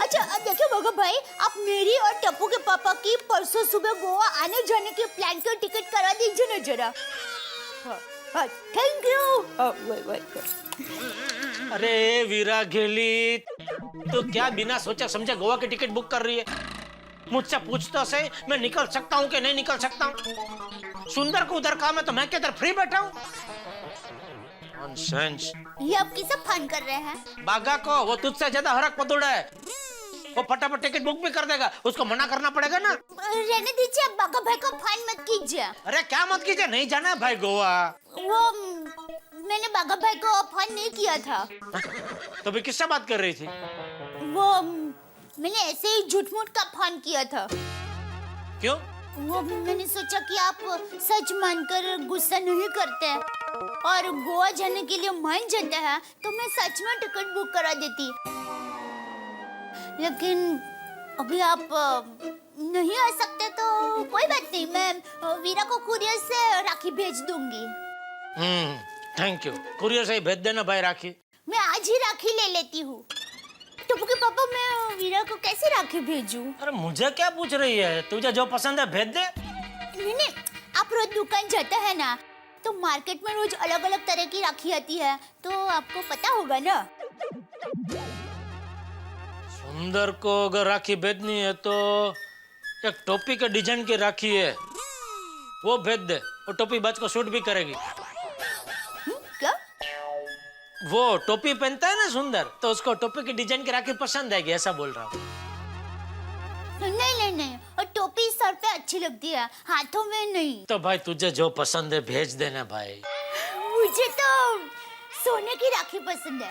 अच्छा देखिए भगत भाई, आप मेरी और टप्पू के पापा की परसों सुबह गोवा आने जाने के प्लान की टिकट करा दीजिए ना जरा। Thank you. अरे वीरा गेली, तो क्या बिना सोचा समझे गोवा की टिकट बुक कर रही है? मुझसे पूछता से मैं निकल सकता हूँ कि नहीं निकल सकता हूँ? सुंदर को उधर काम है तो मैं किधर फ्री बैठा हूँ? नॉनसेंस। ये आप किसे फन कर रहे हैं? बागा को, वो तुझसे ज्यादा हरक पतुड़ा है। वो फटाफट टिकट बुक भी कर देगा, उसको मना करना पड़ेगा ना। रहने दीजिए, बागा भाई को फन मत कीजिए। अरे क्या मत कीजिए, नहीं जाना है भाई गोवा। वो मैंने बागा भाई को फन नहीं किया था। तो भी किससे बात कर रही थी? वो मैंने ऐसे ही झूठ मूठ का फन किया था। क्यों? वो मैंने सोचा कि आप सच मानकर गुस्सा नहीं करते और गोवा जाने के लिए मान जाते हैं, तो मैं सच में टिकट बुक करा देती। लेकिन अभी आप नहीं आ सकते तो कोई बात नहीं, मैं वीरा को कुरियर से राखी भेज दूंगी। Thank you. कुरियर से ही भेज देना भाई राखी। मैं आज ही राखी ले लेती हूँ। टप्पू के पापा, मैं वीरा को कैसे राखी भेजूं? अरे मुझे क्या पूछ रही है, तुझे जो पसंद है भेज दे। नहीं, आप रोज दुकान जाते हैं ना, तो मार्केट में रोज अलग अलग तरह की राखी आती है, तो आपको पता होगा ना। सुंदर को अगर राखी भेजनी है तो एक टोपी के डिजाइन की राखी है, वो भेज दे। वो टोपी बच को सूट भी करेगी। क्या? वो टोपी पहनता है ना सुंदर, तो उसको टोपी की डिजाइन की राखी पसंद आएगी, ऐसा बोल रहा हूँ। नहीं, और टोपी सर पे अच्छी लगती है, हाथों में नहीं। तो भाई तुझे जो पसंद है भेज देना भाई। मुझे तो सोने की राखी पसंद है।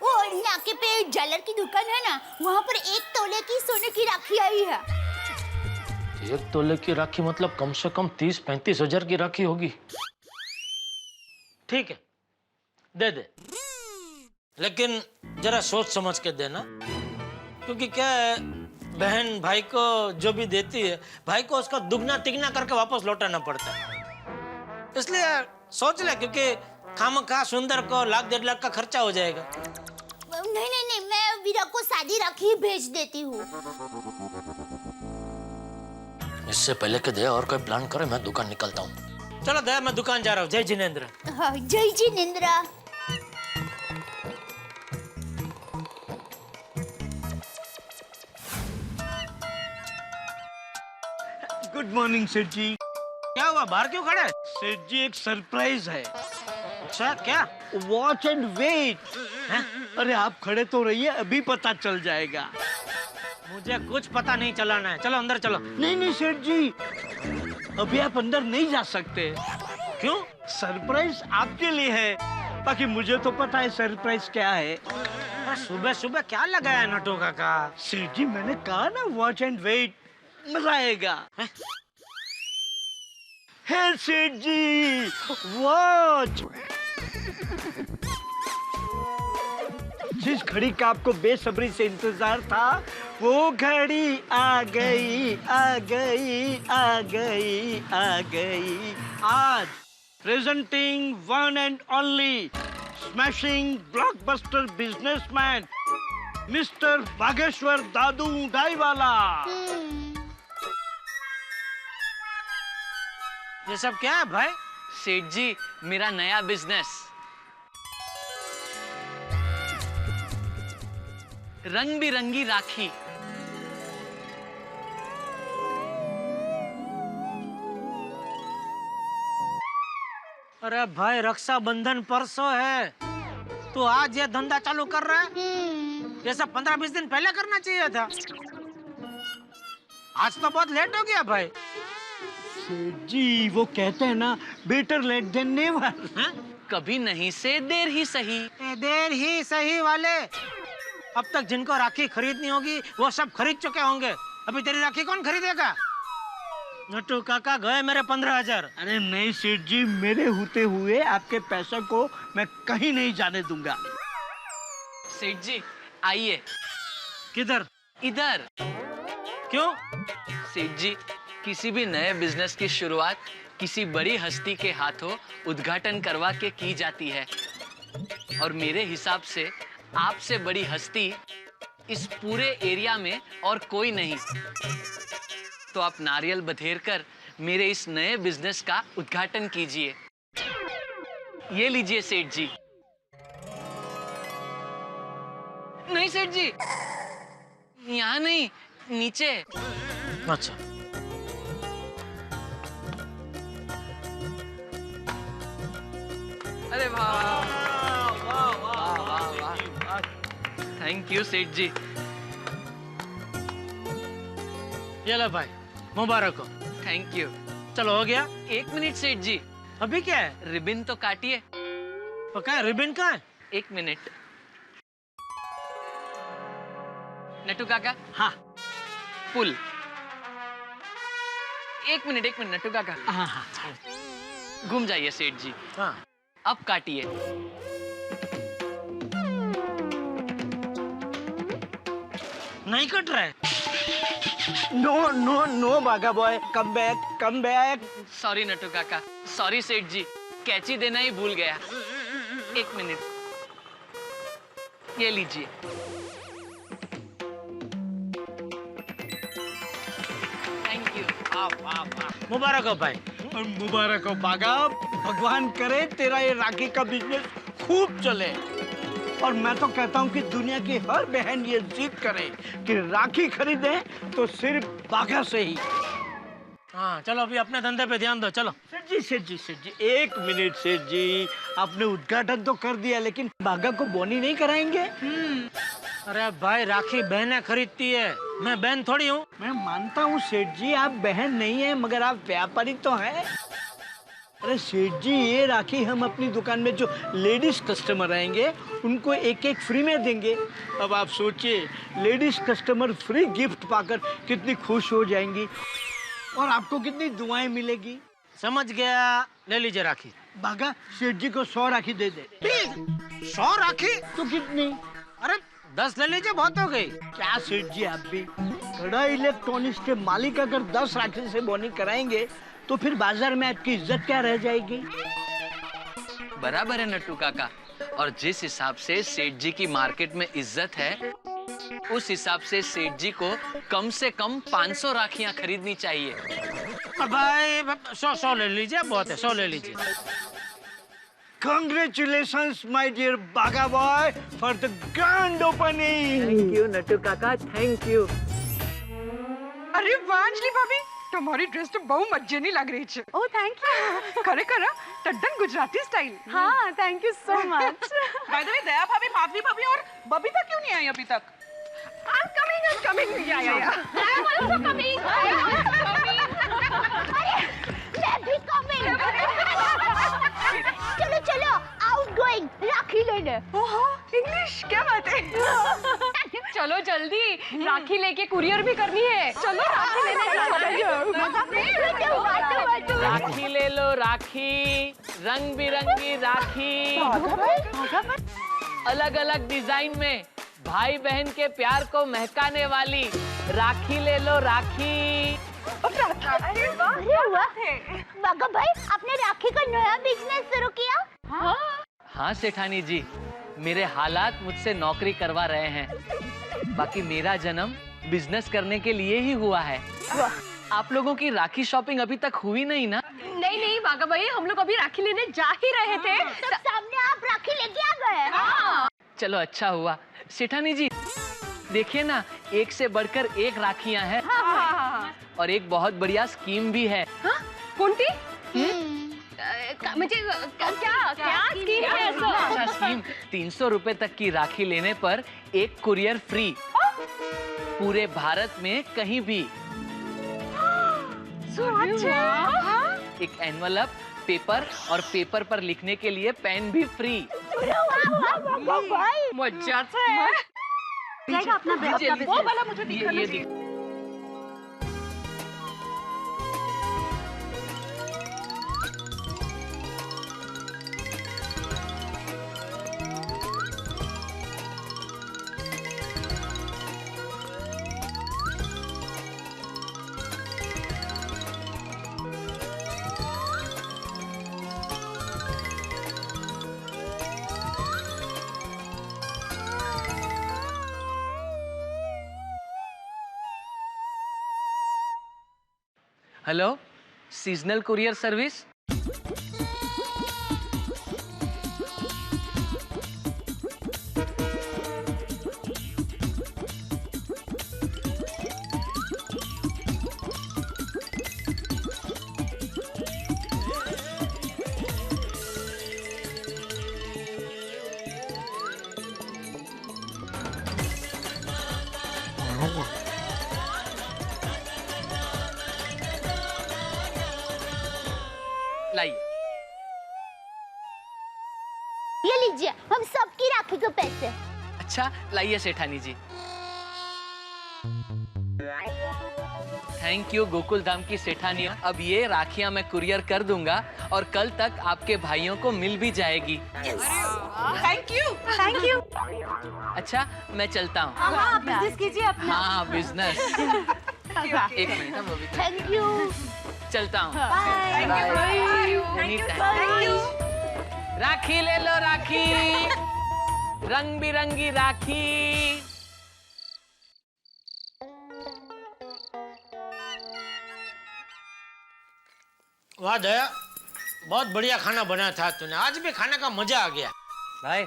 वो नाके पे ज्वेलर की दुकान है ना, वहाँ पर 1 तोले की सोने की राखी आई है। 1 तोले की राखी मतलब कम से कम 30-35 हजार की राखी होगी। ठीक है, दे दे, लेकिन जरा सोच समझ के देना, क्योंकि क्या है, बहन भाई को जो भी देती है, भाई को उसका दुगना तिगना करके वापस लौटाना पड़ता है। इसलिए सोच ले, क्योंकि खामखा सुंदर को 1-1.5 लाख का खर्चा हो जाएगा। नहीं, मैं वीरा को सादी राखी भेज देती हूँ। इससे पहले के दे और कोई प्लान करे, मैं दुकान निकलता हूँ। चलो दया, मैं दुकान जा रहा हूँ। जय जिनेंद्र। हाँ, जय जिनेंद्र। गुड मॉर्निंग सेठ जी। क्या हुआ, बाहर क्यों खड़ा है? सेठ जी एक सरप्राइज है। अच्छा, क्या? Watch and wait. अरे आप खड़े तो रहिए, अभी पता चल जाएगा। मुझे कुछ पता नहीं चलाना है, चलो अंदर चलो। नहीं सेठ जी, अभी आप अंदर नहीं जा सकते। क्यों? सरप्राइज आपके लिए है, बाकी मुझे तो पता है सरप्राइज क्या है। सुबह सुबह क्या लगाया नटो काका? सेठ जी मैंने कहा ना वॉच एंड वेट, मजा आएगा। है सेठ जी, वॉच। जिस घड़ी का आपको बेसब्री से इंतजार था, वो घड़ी आ गई, आ गई, आ गई, आ गई। आज presenting one and only smashing blockbuster businessman mister Bageshwar Dadu Daiwala. ये सब क्या है भाई? सेठ जी, मेरा नया बिजनेस। रंग बिरंगी राखी। अरे भाई रक्षाबंधन परसों है, तू आज ये धंधा चालू कर रहा है? ये सब 15-20 दिन पहले करना चाहिए था। आज तो बहुत लेट हो गया भाई। सेठ जी वो कहते हैं ना, बेटर लेट देन नेवर। कभी नहीं से देर ही सही। देर ही सही वाले, अब तक जिनको राखी खरीदनी होगी वो सब खरीद चुके होंगे। अभी तेरी राखी कौन खरीदेगा? नट्टू काका गए मेरे 15,000। अरे नहीं सेठ जी, मेरे होते हुए आपके पैसे को मैं कहीं नहीं जाने दूंगा। सेठ जी आइए। किधर? इधर। क्यों? सेठ जी, किसी भी नए बिजनेस की शुरुआत किसी बड़ी हस्ती के हाथों उद्घाटन करवा के की जाती है, और मेरे हिसाब से आपसे बड़ी हस्ती इस पूरे एरिया में और कोई नहीं। तो आप नारियल बधेर कर मेरे इस नए बिजनेस का उद्घाटन कीजिए। ये लीजिए सेठ जी। नहीं सेठ जी, यहाँ नहीं, नीचे। अच्छा। अरे वाह वाह वाह वाह वाह, थैंक यू सेठ जी। ये लो भाई, मुबारक हो। Thank you. चलो हो गया। 1 मिनट सेठ जी। अभी क्या है? रिबन तो काटिए। तो क्या रिबन कहाँ है? 1 मिनट। नट्टू काका। हाँ। पुल। 1 मिनट नट्टू काका। हाँ हाँ। घूम जाइए सेठ जी। हाँ। अब काटिए। नहीं कट रहा है। नो नो नो बागा boy, come back come back. Sorry Nattu काका, सॉरी सेठ जी, कैची देना ही भूल गया। 1 मिनट, ये लीजिए। Thank you. वाह वाह वाह, मुबारक हो भाई। और मुबारक हो बागा, भगवान करे तेरा ये राखी का बिजनेस खूब चले। और मैं तो कहता हूँ कि दुनिया की हर बहन ये जिद करे कि राखी खरीदे तो सिर्फ बागा से ही। हाँ चलो अभी अपने धंधे पे ध्यान दो। चलो। सेठ जी 1 मिनट सेठ जी, आपने उद्घाटन तो कर दिया लेकिन बागा को बोनी नहीं कराएंगे? अरे भाई राखी बहनें खरीदती है, मैं बहन थोड़ी हूँ। मैं मानता हूँ सेठ जी आप बहन नहीं है, मगर आप व्यापारी तो हैं। अरे सेठ जी, ये राखी हम अपनी दुकान में जो लेडीज कस्टमर आएंगे उनको 1-1 फ्री में देंगे। अब आप सोचिए, लेडीज कस्टमर फ्री गिफ्ट पाकर कितनी खुश हो जाएंगी और आपको कितनी दुआएं मिलेगी। समझ गया, ले लीजिए राखी। बागा, सेठ जी को 100 राखी दे दे। 100 राखी? तो कितनी? अरे 10 ले लीजिए, बहुत हो गई। क्या सेठ जी आप भी, कड़ा इलेक्ट्रॉनिक्स के मालिक अगर 10 राखी से बोनी कराएंगे तो फिर बाजार में आपकी इज्जत क्या रह जाएगी? बराबर है नट्टू काका, और जिस हिसाब से सेठ जी की मार्केट में इज्जत है, उस हिसाब से सेठ जी को कम से कम 500 राखियां खरीदनी चाहिए। भाई 100 ले लीजिए, बहुत है, 100 ले लीजिए। Congratulations, my dear Baga boy, for the grand opening. Thank you, Nattu काका, thank you. अरे वाह अंजलि भाभी, તમારી ડ્રેસ તો બહુ મજેની લાગ રહી છે. Oh thank you. ખરેખર તદ્દન ગુજરાતી સ્ટાઇલ. हाँ thank you so much. By the way Daya भाभी, माधवी भाभी और बबीता क्यों नहीं आई अभी तक? I'm coming. या. I'm also coming. मैं भी coming. चलो आउटगोइंग राखी लेने। ओहो इंग्लिश, क्या बात है। चलो जल्दी, राखी लेके कुरियर भी करनी है। चलो राखी लेने चलो। राखी ले लो, राखी, रंग बिरंगी राखी, अलग अलग डिजाइन में भाई बहन के प्यार को महकाने वाली राखी ले लो, राखी। अरे वाह, बागा भाई आपने राखी का नया बिजनेस शुरू किया? हाँ सेठानी जी, मेरे हालात मुझसे नौकरी करवा रहे हैं, बाकी मेरा जन्म बिजनेस करने के लिए ही हुआ है। आप लोगों की राखी शॉपिंग अभी तक हुई नहीं ना? नहीं बागा भाई, हम लोग अभी राखी लेने जा ही रहे थे। तो सामने आप राखी लेके आ गए। चलो अच्छा हुआ। सेठानी जी, देखिए ना, एक से बढ़कर एक राखियां हैं। और एक बहुत बढ़िया स्कीम भी है। कोणती? म्हणजे क्या स्कीम है ऐसा? अच्छा स्कीम, 300 रुपए तक की राखी लेने पर एक कुरियर फ्री, पूरे भारत में कहीं भी। एक एनवलप, पेपर और पेपर पर लिखने के लिए पेन भी फ्री। मजाच है। जाएगा अपना business। वो वाला मुझे दिखाना ये चाहिए। Hello, seasonal courier service. लाइए। ये लीजिए, हम सबकी राखी के पैसे। अच्छा लाइए सेठानी जी। थैंक यू गोकुल धाम की सेठानियों। अब ये राखियां मैं कुरियर कर दूंगा और कल तक आपके भाइयों को मिल भी जाएगी। Thank you, thank you. अच्छा मैं चलता हूँ। हाँ, बिजनेस कीजिए अपना। हाँ बिजनेस। एक मिनट वो भी थैंक यू। चलता हूँ। बाय। राखी ले लो राखी, रंग बिरंगी राखी। वाह दया, बहुत बढ़िया खाना बनाया था तूने। आज भी खाने का मजा आ गया। भाई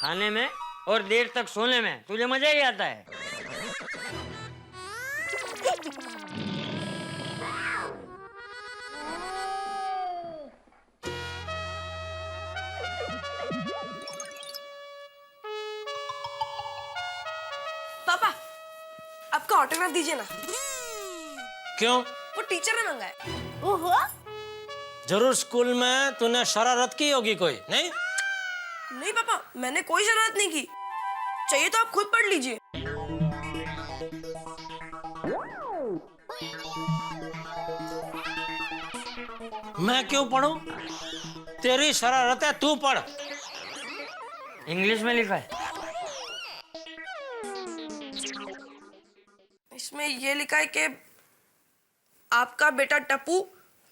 खाने में और देर तक सोने में तुझे मजा ही आता है। पापा, आपका ऑटोग्राफ दीजिए ना। क्यों? वो टीचर ने मंगाया। ओहो, जरूर स्कूल में तूने शरारत की होगी कोई, नहीं? नहीं पापा, मैंने कोई शरारत नहीं की। चाहिए तो आप खुद पढ़ लीजिए। मैं क्यों पढ़ूं? तेरी शरारत है, तू पढ़। इंग्लिश में लिखा है। इसमें ये लिखा है कि आपका बेटा टप्पू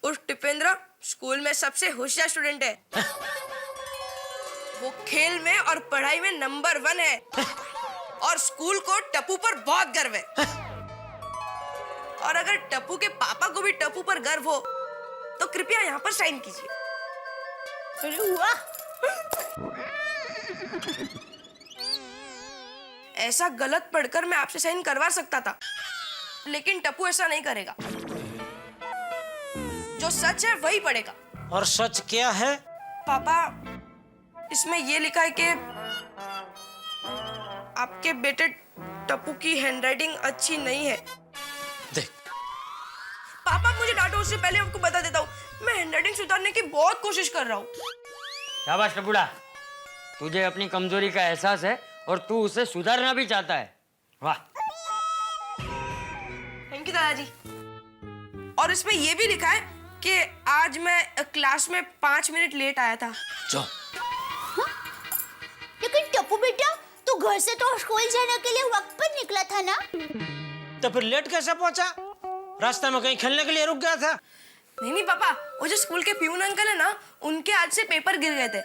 उर्फ टिपेंद्र स्कूल में सबसे होशियार स्टूडेंट है। वो खेल में और पढ़ाई में नंबर 1 है और स्कूल को टप्पू पर बहुत गर्व है। और अगर टप्पू के पापा को भी टप्पू पर गर्व हो तो कृपया यहाँ पर साइन कीजिए। अरे वाह, ऐसा गलत पढ़कर मैं आपसे साइन करवा सकता था, लेकिन टप्पू ऐसा नहीं करेगा। जो सच है वही पढ़ेगा। और सच क्या है? पापा, इसमें ये लिखा है कि आपके बेटे टप्पू की हैंडराइटिंग अच्छी नहीं है। देख पापा, मुझे डांटो उससे पहले आपको बता देता हूँ, मैं हैंडराइटिंग सुधारने की बहुत कोशिश कर रहा हूँ। शाबाश टपुड़ा, तुझे अपनी कमजोरी का एहसास है और तू उसे सुधारना भी चाहता है। वाह। थैंक यू दादाजी। और इसमें ये भी लिखा है कि आज मैं क्लास में 5 मिनट लेट आया था। जो लेकिन टप्पू बेटा, तू घर से तो स्कूल जाने के लिए वक्त पर निकला था ना? तो फिर लेट कैसे पहुंचा? रास्ते में कहीं खेलने के लिए रुक गया था? नहीं पापा, वो जो स्कूल के प्यून अंकल है ना, उनके हाथ से पेपर गिर गए थे,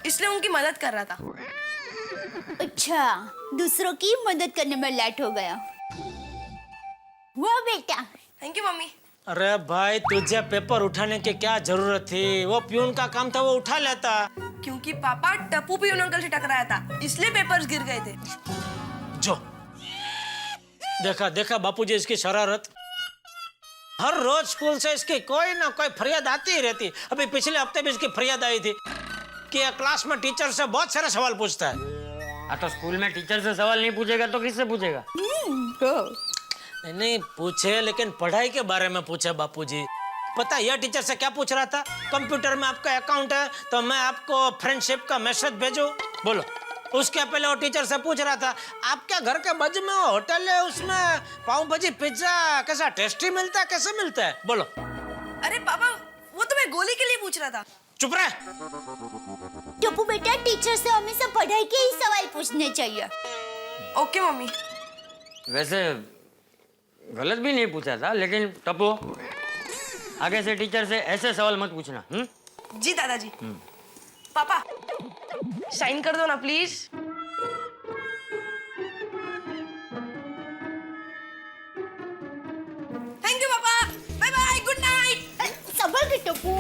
इसलिए उनकी मदद कर रहा था। अच्छा, दूसरों की मदद करने में लेट हो गया। वाह बेटा। Thank you mummy. अरे भाई, तुझे पेपर उठाने की क्या जरूरत थी? वो प्यून का काम था, वो उठा लेता। क्योंकि पापा टप्पू प्यून अंकल से टकराया था, इसलिए पेपर्स गिर गए थे। देखा देखा बापूजी इसकी शरारत। हर रोज स्कूल से इसकी कोई ना कोई फरियाद आती ही रहती। अभी पिछले हफ्ते भी इसकी फरियाद आई थी कि यह क्लास में टीचर से बहुत सारे सवाल पूछता है। तो स्कूल में टीचर से सवाल नहीं पूछेगा तो किससे पूछेगा? नहीं पूछे, लेकिन पढ़ाई के बारे में पूछे बापूजी। पता है यह टीचर से क्या पूछ रहा था? कंप्यूटर में आपका अकाउंट है तो मैं आपको फ्रेंडशिप का मैसेज भेजूं? बोलो। उसके पहले वो टीचर से पूछ रहा था आपके घर के बाजू में होटल है, उसमें पाव भाजी पिज्जा कैसा टेस्टी मिलता है, कैसे मिलता है? बोलो। अरे पापा, वो तो मैं गोली के लिए पूछ रहा था। चुप रहे। टप्पू बेटा, टीचर से हमेशा पढ़ाई के ही सवाल पूछने चाहिए। Okay mummy. वैसे गलत भी नहीं पूछा था, लेकिन टप्पू आगे से टीचर से ऐसे सवाल मत पूछना। जी दादाजी। पापा साइन कर दो ना प्लीज। थैंक यू पापा, बाय बाय, गुड नाइट। संभल के टप्पू।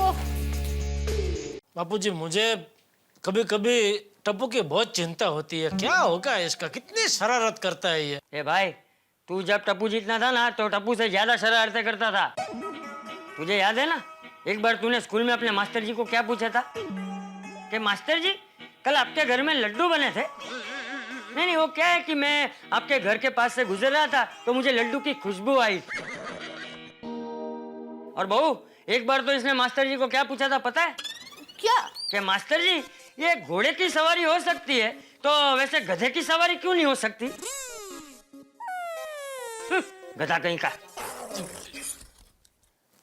बापूजी मुझे कभी कभी टप्पू की बहुत चिंता होती है। क्या होगा इसका, कितनी शरारत करता है ये। ए भाई, तू जब टप्पू जीतना था ना तो टप्पू से ज्यादा शरारतें करता था। तुझे याद है ना, एक बार तूने स्कूल में अपने मास्टर जी को क्या पूछा था कि मास्टर जी कल आपके घर में लड्डू बने थे? नहीं, वो क्या है कि मैं आपके घर के पास से गुजर रहा था तो मुझे लड्डू की खुशबू आई। और बहू, एक बार तो इसने मास्टर जी को क्या पूछा था पता है? क्या? कि मास्टर जी ये घोड़े की सवारी हो सकती है तो वैसे गधे की सवारी क्यों नहीं हो सकती? गधा कहीं का।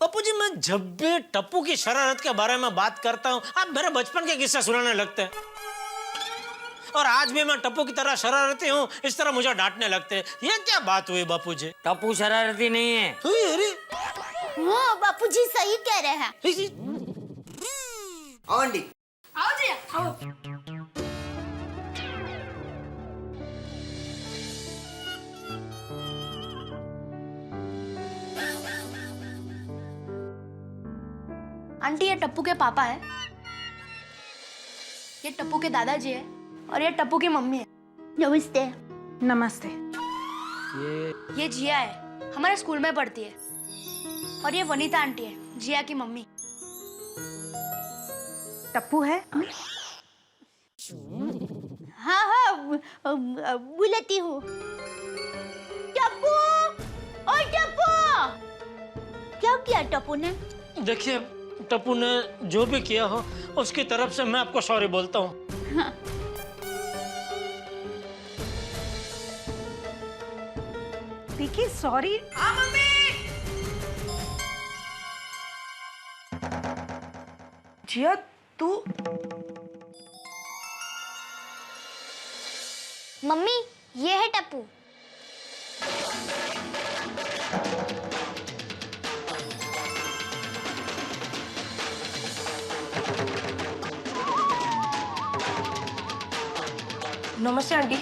बापूजी मैं जब भी टप्पू की शरारत के बारे में बात करता हूँ आप मेरे बचपन के किस्से सुनाने लगते हैं। और आज भी मैं टप्पू की तरह शरारती हूँ, इस तरह मुझे डांटने लगते हैं। ये क्या बात हुई बापूजी? टप्पू शरारती नहीं है। अरे हाँ बापूजी सही कह रहे हैं। आओ आंटी। आओ जी, आओ। आंटी ये टप्पू के पापा है, ये टप्पू के दादाजी है और ये टप्पू की मम्मी है। नमस्ते। नमस्ते। ये जिया है, हमारे स्कूल में पढ़ती है। और ये वनीता आंटी है, जिया की मम्मी। टप्पू है? हाँ हाँ बुलाती हूँ। टप्पू, ओ टप्पू। क्या किया टप्पू ने? देखिए टप्पू ने जो भी किया हो उसकी तरफ से मैं आपको सॉरी बोलता हूँ। हाँ। देखिए सॉरी। जिया तू? मम्मी ये है टप्पू। नमस्ते आंटी।